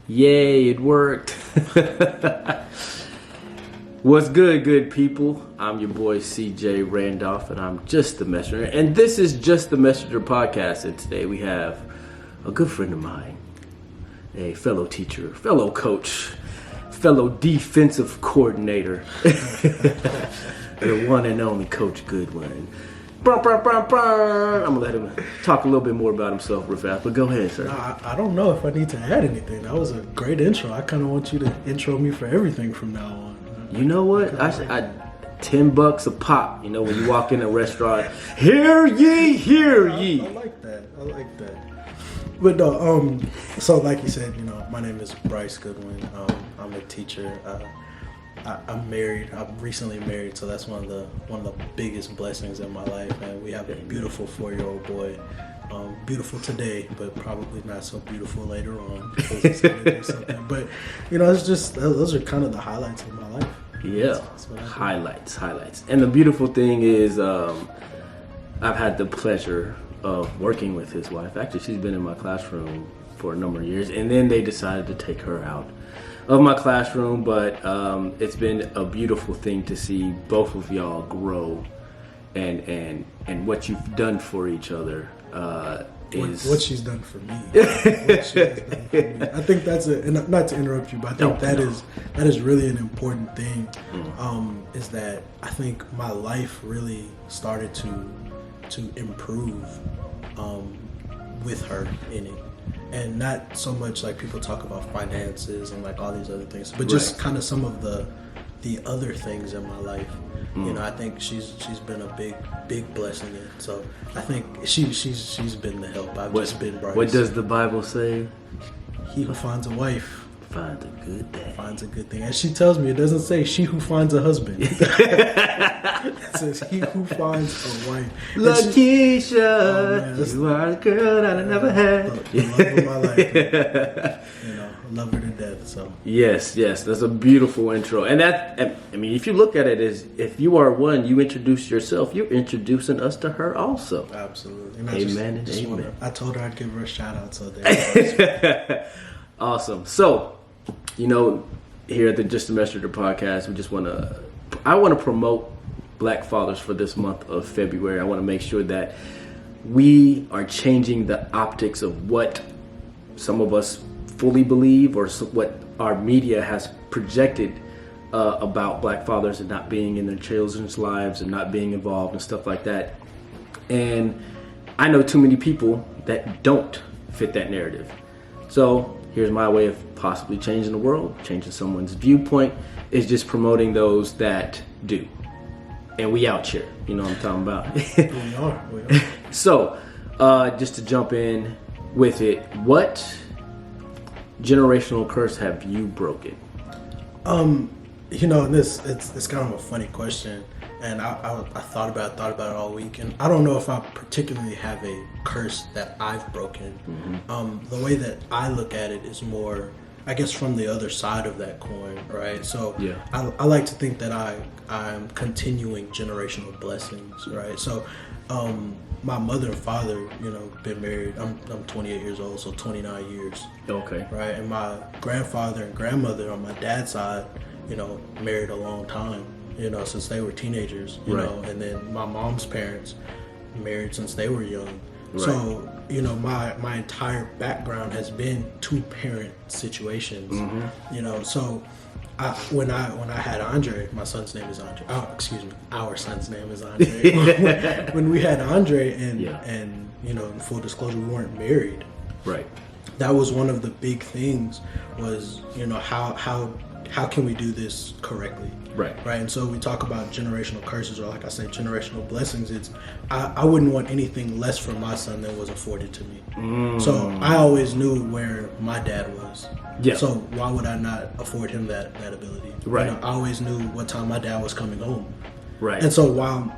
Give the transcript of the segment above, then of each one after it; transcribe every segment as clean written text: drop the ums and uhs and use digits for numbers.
Yay, it worked. What's good people? I'm your boy CJ Randolph, and I'm Just the Messenger. And this is Just the Messenger podcast. And today we have a good friend of mine, a fellow teacher, fellow coach, fellow defensive coordinator, the one and only Coach Goodwin. I'm gonna let him talk a little bit more about himself real fast, but go ahead, sir. I don't know if I need to add anything. That was a great intro. I kind of want you to intro me for everything from now on. You know what? I $10 a pop. You know, when you walk in a restaurant, hear ye, hear ye. I like that. But no, so like you said, my name is Bryce Goodwin. I'm a teacher. I'm married. I'm recently married, so that's one of the biggest blessings in my life. And we have a beautiful 4-year-old boy. Beautiful today, but probably not so beautiful later on because it's gonna do something. But it's just those are kind of the highlights of my life. Yeah, highlights. And the beautiful thing is, I've had the pleasure of working with his wife. Actually, she's been in my classroom for a number of years, and then they decided to take her out of my classroom. But it's been a beautiful thing to see both of y'all grow, and what you've done for each other. What she's done for me. I think that's and not to interrupt you, but I think that is really an important thing. Is that I think my life really started to improve with her in it, and not so much like people talk about finances and like all these other things, but just kind of some of the other things in my life. I think she's been a big blessing. So I think she's been the help. I've just been Bryce. What does the Bible say? He who finds a wife finds a good thing. Finds a good thing. And she tells me it doesn't say she who finds a husband. It says he who finds a wife. Lakeisha, you are a girl that I never had. The love of my life. I love her to death. So yes, that's a beautiful intro. And that, I mean, if you look at it as if you are one, you introduce yourself, you're introducing us to her also. Absolutely. And amen and amen. I told her I'd give her a shout out. So there. Awesome. So, here at the Just the Messenger podcast, I want to promote Black fathers for this month of February. I want to make sure that we are changing the optics of what some of us fully believe, or what our media has projected about Black fathers and not being in their children's lives and not being involved and stuff like that. And I know too many people that don't fit that narrative. So here's my way of possibly changing the world, changing someone's viewpoint, is just promoting those that do. And we out here, you know what I'm talking about? We are. So, just to jump in with it, what generational curse have you broken? It's kind of a funny question, and I thought about it all week, and I don't know if I particularly have a curse that I've broken. Mm-hmm. The way that I look at it is more, I guess, from the other side of that coin, right? So yeah. I like to think that I'm continuing generational blessings, right? So my mother and father, been married. I'm 28 years old, so 29 years. Okay. Right, and my grandfather and grandmother on my dad's side, married a long time, since they were teenagers, you know, and then my mom's parents married since they were young. Right. So, my entire background has been two-parent situations, mm-hmm. So when I had Andre, my son's name is Andre. Oh, excuse me, our son's name is Andre. When we had Andre, and in full disclosure, we weren't married. Right. That was one of the big things. Was how can we do this correctly? Right. And so we talk about generational curses, or like I said, generational blessings. It's I wouldn't want anything less for my son than was afforded to me. So I always knew where my dad was. Yeah. So why would I not afford him that ability? Right. I always knew what time my dad was coming home. Right. And so while,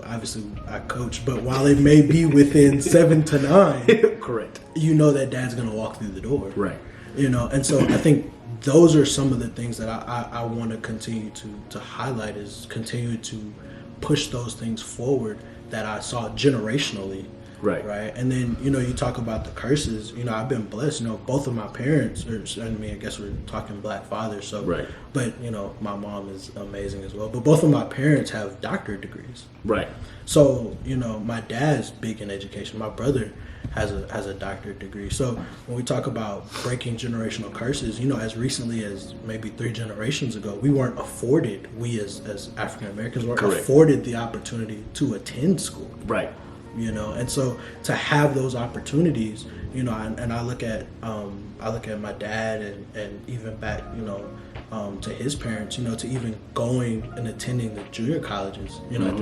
obviously I coach, but while it may be within 7 to 9, correct. That dad's going to walk through the door. Right. And so I think those are some of the things that I want to continue to highlight, is continue to push those things forward that I saw generationally, Right. Right. And then, you talk about the curses. I've been blessed. Both of my parents, I guess we're talking black fathers. So, right. But, my mom is amazing as well. But both of my parents have doctorate degrees. Right. So, my dad's big in education. My brother has a doctorate degree. So when we talk about breaking generational curses, as recently as maybe 3 generations ago, we weren't afforded, we as African Americans weren't afforded the opportunity to attend school. Right. And so to have those opportunities, and I look at my dad and even back, to his parents, to even going and attending the junior colleges,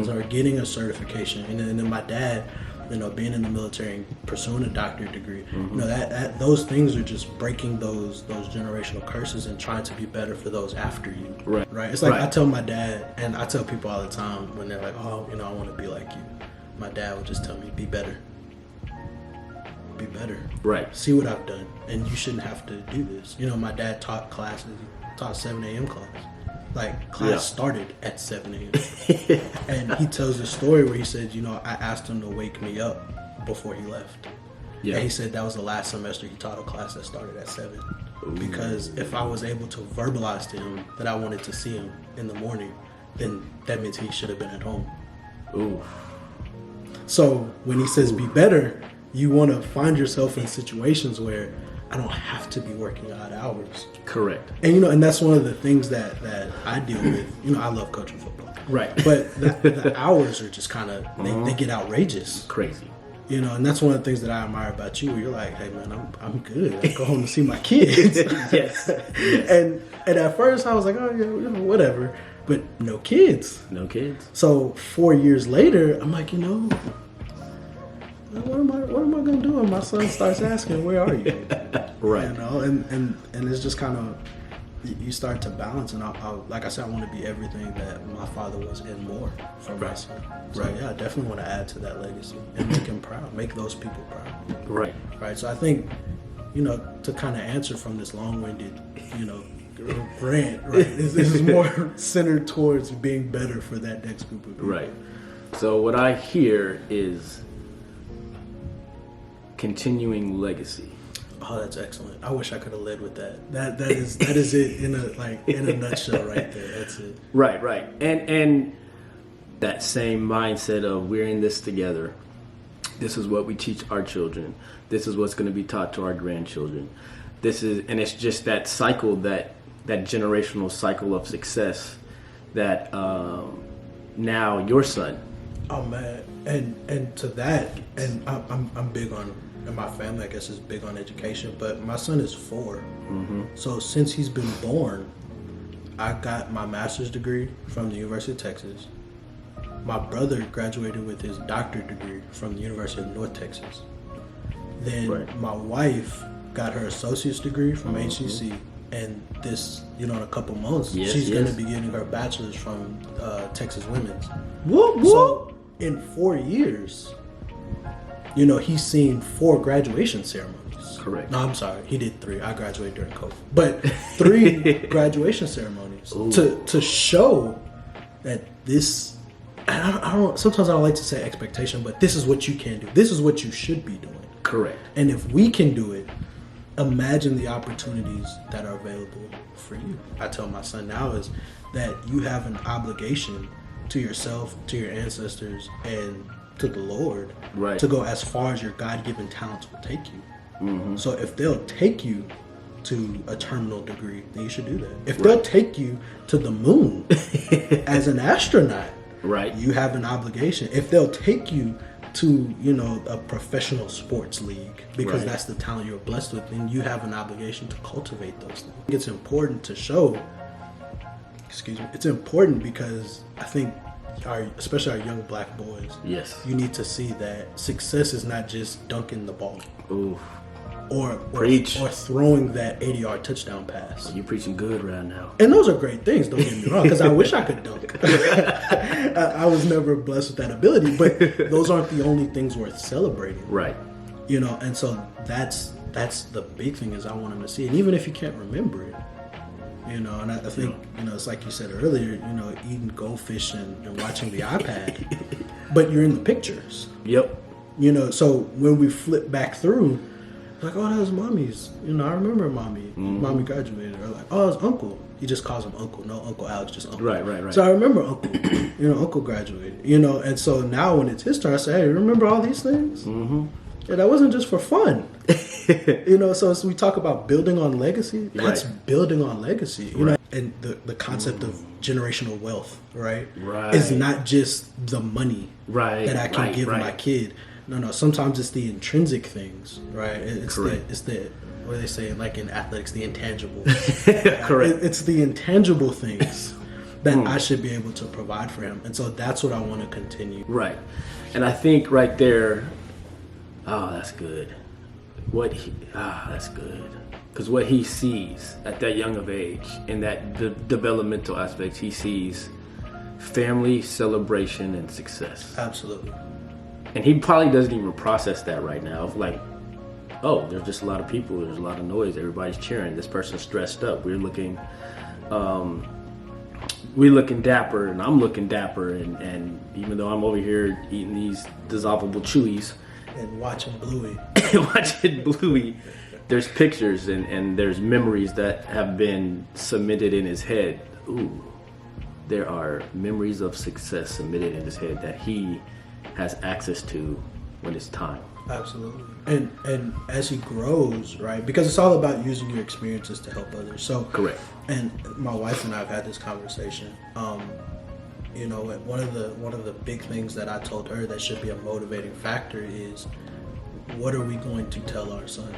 or getting a certification, and then my dad, being in the military and pursuing a doctorate degree, that those things are just breaking those generational curses and trying to be better for those after you. Right. Right. It's like I tell my dad, and I tell people all the time when they're like, oh, I want to be like you. My dad would just tell me, be better. Be better. Right. See what I've done, and you shouldn't have to do this. My dad taught classes. He taught 7 a.m. class. Like, class started at 7 a.m. And he tells a story where he said, I asked him to wake me up before he left. Yeah. And he said that was the last semester he taught a class that started at 7. Ooh. Because if I was able to verbalize to him that I wanted to see him in the morning, then that means he should have been at home. Ooh. So when he says be better, you want to find yourself in situations where I don't have to be working odd hours. Correct. And and that's one of the things that I deal with. I love coaching football. Right. But the hours are just kind of they get outrageous. Crazy. And that's one of the things that I admire about you. Where you're like, hey man, I'm good. I go home to see my kids. Yes. And at first I was like, oh yeah, whatever. But no kids. No kids. So 4 years later, I'm like, what am I gonna do when my son starts asking, where are you? Right. And it's just kind of, you start to balance. And I like I said, I want to be everything that my father was and more for my son. So yeah, I definitely want to add to that legacy and make him proud, make those people proud. Right. Right. So I think, to kind of answer from this long-winded, rant, right? This is more centered towards being better for that next group of people. Right. So what I hear is continuing legacy. Oh, that's excellent. I wish I could have led with that. That is it in a nutshell right there. That's it. Right. And that same mindset of we're in this together. This is what we teach our children. This is what's going to be taught to our grandchildren. And it's just that cycle, that generational cycle of success that now your son. Oh man, and to that, and I'm big on, and my family I guess is big on education, but my son is 4. Mm-hmm. So since he's been born, I got my master's degree from the University of Texas. My brother graduated with his doctorate degree from the University of North Texas. Then my wife got her associate's degree from HCC, and this, in a couple months, she's going to be getting her bachelor's from Texas Women's. Whoop, whoop. So in 4 years, he's seen 4 graduation ceremonies. Correct. No, I'm sorry, he did 3. I graduated during COVID, but 3 graduation ceremonies to show that this. I don't. Sometimes I don't like to say expectation, but this is what you can do. This is what you should be doing. Correct. And if we can do it, imagine the opportunities that are available for you. I tell my son now is that you have an obligation to yourself, to your ancestors, and to the Lord to go as far as your God-given talents will take you. Mm-hmm. So if they'll take you to a terminal degree, then you should do that. If they'll take you to the moon as an astronaut, you have an obligation. If they'll take you to, a professional sports league, because that's the talent you're blessed with, then you have an obligation to cultivate those things. It's important to show, it's important because I think especially our young black boys, you need to see that success is not just dunking the ball. Ooh. Or throwing that 80-yard touchdown pass. You're preaching good right now. And those are great things, don't get me wrong, because I wish I could dunk. I was never blessed with that ability, but those aren't the only things worth celebrating. Right. And so that's the big thing is I want them to see it, even if you can't remember it. And I think, it's like you said earlier, eating goldfish and watching the iPad, but you're in the pictures. Yep. You know, so when we flip back through, like, oh, that was mommy's. You know, I remember mommy. Mm-hmm. Mommy graduated. Or like, oh, it's uncle. He just calls him uncle. No, Uncle Alex, just uncle. Right. So I remember uncle. You know, uncle graduated. You know, and so now when it's his turn, I say, hey, remember all these things? Mm-hmm. Yeah, that wasn't just for fun. You know, so as we talk about building on legacy, that's building on legacy. You know, and the concept of generational wealth, right? Is not just the money that I can give my kid. No. Sometimes it's the intrinsic things, right? It's the what do they say, like in athletics, the intangible. Correct. It's the intangible things that I should be able to provide for him, and so that's what I want to continue. Right, and I think right there, oh, that's good. That's good. Because what he sees at that young of age, in that developmental aspects, he sees family, celebration, and success. Absolutely. And he probably doesn't even process that right now. Like, oh, there's just a lot of people, there's a lot of noise, everybody's cheering, this person's stressed up, we're looking dapper, and I'm looking dapper, and even though I'm over here eating these dissolvable chewies and watching Bluey, there's pictures and there's memories that have been submitted in his head. Ooh, there are memories of success submitted in his head that he has access to when it's time. Absolutely. And as he grows, right, because it's all about using your experiences to help others. So correct. And my wife and I have had this conversation. You know, one of the big things that I told her that should be a motivating factor is, what are we going to tell our son?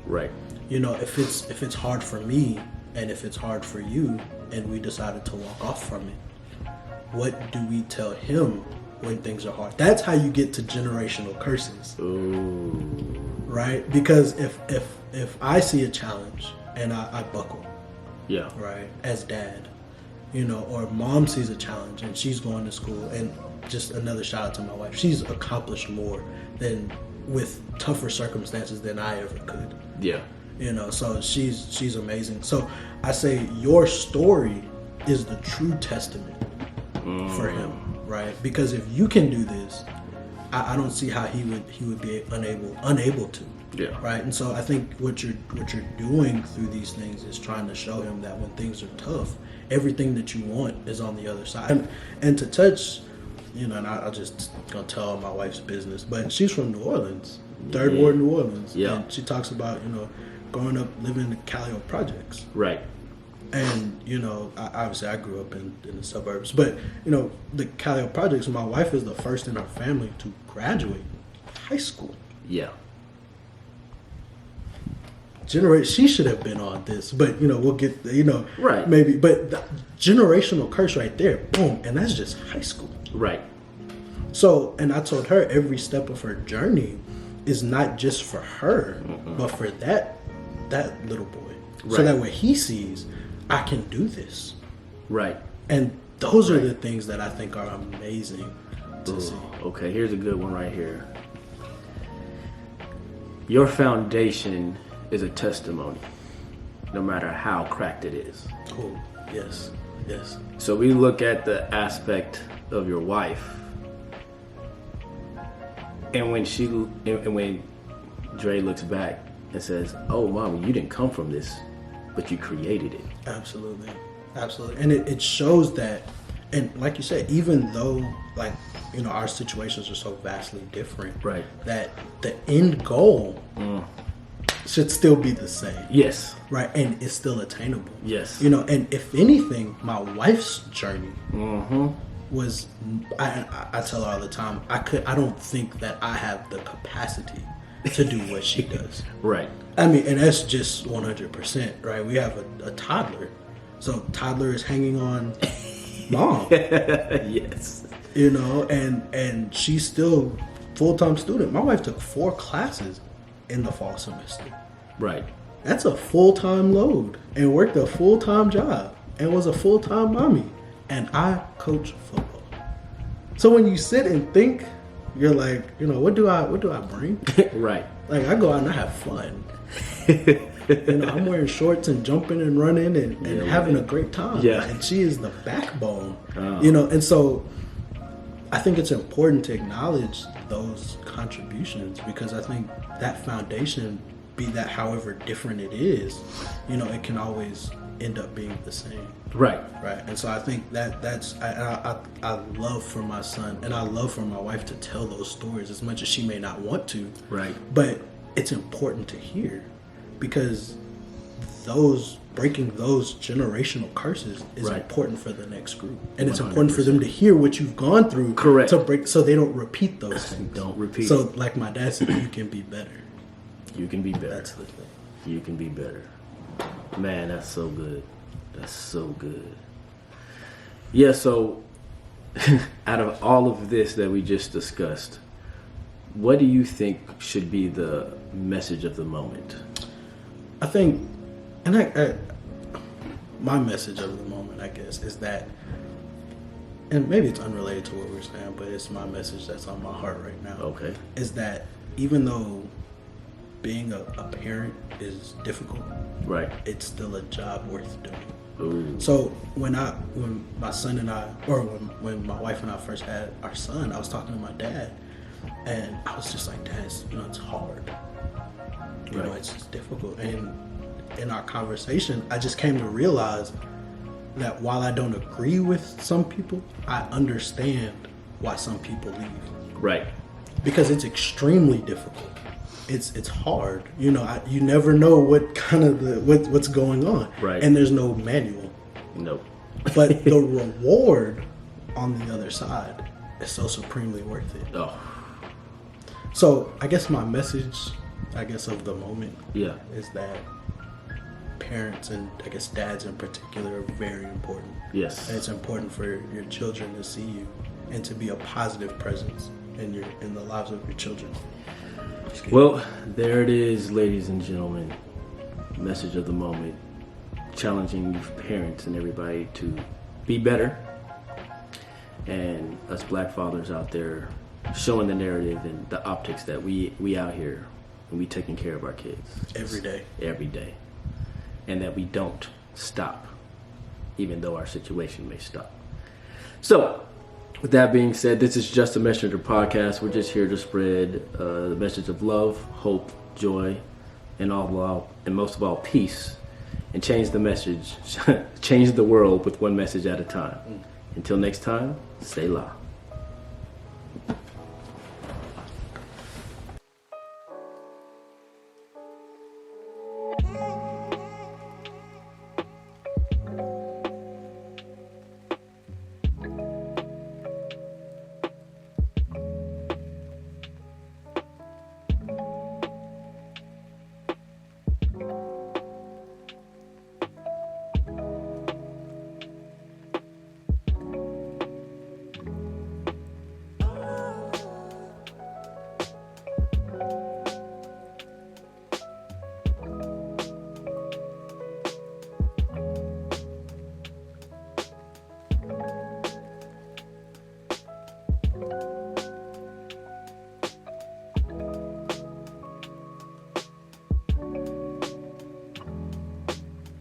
Right. You know, if it's hard for me and if it's hard for you and we decided to walk off from it, what do we tell him when things are hard? That's how you get to generational curses. Ooh. Right? Because if I see a challenge and I buckle, yeah, right, as dad, you know, or mom sees a challenge and she's going to school, and just another shout out to my wife, she's accomplished more than with tougher circumstances than I ever could. Yeah. You know, so she's amazing. So I say your story is the true testament for him, right? Because if you can do this, I don't see how he would be unable to. Yeah. Right. And so I think what you're doing through these things is trying to show him that when things are tough, everything that you want is on the other side. And to touch, you know, and I'll just gonna tell all my wife's business, but she's from New Orleans, Third Ward, New Orleans. Yeah. And she talks about, you know, growing up living in the Callio projects. Right. And, you know, obviously I grew up in the suburbs, but, you know, the Callio projects, my wife is the first in our family to graduate high school. Yeah. She should have been on this, but, you know, we'll get, you know, right, maybe, but the generational curse right there, boom, and that's just high school. Right. So, and I told her every step of her journey is not just for her, but for that little boy. Right. So that way he sees, I can do this. Right. And those are the things that I think are amazing to see. Okay, here's a good one right here. Your foundation is a testimony, no matter how cracked it is. Oh, yes, yes. So we look at the aspect of your wife, and when Dre looks back and says, "Oh, Mama, you didn't come from this, but you created it." Absolutely, absolutely, and it shows that, and like you said, even though, like, you know, our situations are so vastly different, right? That the end goal should still be the same. Yes. Right, and it's still attainable. Yes. You know, and if anything, my wife's journey was, I tell her all the time, I don't think that I have the capacity to do what she does. Right. I mean, and that's just 100%, right? We have a toddler. So toddler is hanging on mom. Yes. You know, and she's still full-time student. My wife took 4 classes in the fall semester. Right. That's a full-time load, and worked a full-time job and was a full-time mommy. And I coach football. So when you sit and think, you're like, you know, what do I bring? Right. Like, I go out and I have fun. You know, I'm wearing shorts and jumping and running and having a great time. Yeah. And she is the backbone. You know, and so I think it's important to acknowledge those contributions, because I think that foundation, be that however different it is, it can always end up being the same. Right. And so I think I love for my son and I love for my wife to tell those stories, as much as she may not want to. Right. But it's important to hear, because breaking those generational curses is important for the next group, and it's 100%. Important for them to hear what you've gone through. Correct. To break, so they don't repeat those things. Don't repeat. So, like my dad said, you can be better. You can be better. That's the thing. You can be better. Man, that's so good. That's so good. Yeah. So, out of all of this that we just discussed, what do you think should be the message of the moment? I think, my message of the moment, I guess, is that, and maybe it's unrelated to what we're saying, but it's my message that's on my heart right now. Okay. Is that even though being a parent is difficult, right, it's still a job worth doing. Ooh. So when my son and I, or when my wife and I first had our son, I was talking to my dad, and I was just like, Dad, it's hard. It's just difficult. And in our conversation, I just came to realize that while I don't agree with some people, I understand why some people leave. Right. Because it's extremely difficult. It's hard. You never know what kind of what's going on. Right. And there's no manual. Nope. But the reward on the other side is so supremely worth it. Oh. So I guess my message, of the moment, is that parents, and I guess dads in particular, are very important. Yes. And it's important for your children to see you and to be a positive presence in the lives of your children. Well, there it is, ladies and gentlemen. Message of the moment, challenging you parents and everybody to be better, and us black fathers out there showing the narrative and the optics that we out here and we taking care of our kids every day, and that we don't stop even though our situation may stop. So with that being said, this is Just a Messenger podcast. We're just here to spread the message of love, hope, joy, and most of all, peace, and change the message, change the world with one message at a time. Until next time, stay la.